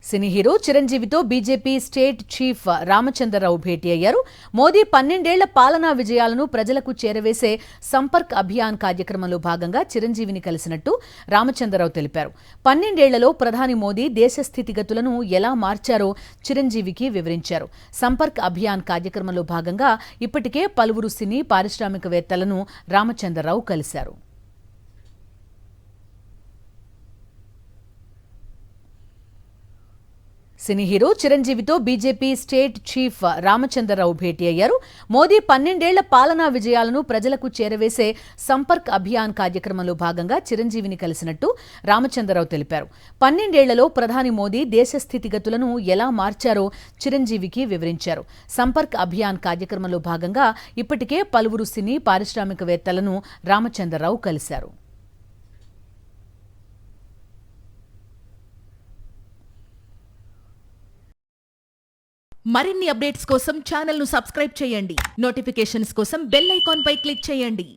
సినీ hero చిరంజీవితో BJP state chief Ramachandra Rao భేటీ అయ్యారు. మోదీ 12 ఏళ్ల పాలనా విజయాలను ప్రజలకు చేరవేసే సంపర్క్ అభియాన్ కార్యక్రమంలో భాగంగా చిరంజీవిని కలిసినట్టు రామచంద్రరావు తెలిపారు. 12 ఏళ్లలో ప్రధాని మోదీ దేశ స్థితిగతులను ఎలా మార్చారో చిరంజీవికి వివరించారు. సంపర్క్ అభియాన్ కార్యక్రమంలో భాగంగా ఇప్పటికే పలువురు సినీ పారిశ్రామికవేత్తలను రామచంద్రరావు కలిశారు. సినీ హీరో చిరంజీవితో బీజేపీ స్టేట్ చీఫ్ రామచంద్రరావు భేటీ అయ్యారు. మోదీ 12 ఏళ్ల పాలనా విజయాలను ప్రజలకు చేరవేసే సంపర్క్ అభియాన్ కార్యక్రమంలో భాగంగా చిరంజీవిని కలిసినట్టు రామచంద్రరావు తెలిపారు. 12 ఏళ్లలో ప్రధాని మోదీ దేశ స్థితిగతులను ఎలా మార్చారో చిరంజీవికి వివరించారు. సంపర్క్ అభియాన్ కార్యక్రమంలో భాగంగా ఇప్పటికే పలువురు సినీ పారిశ్రామికవేత్తలను రామచంద్రరావు కలిశారు. మరిన్ని అప్డేట్స్ కోసం ఛానల్ ను సబ్స్క్రైబ్ చేయండి. నోటిఫికేషన్స్ కోసం బెల్ ఐకాన్ పై క్లిక్ చేయండి.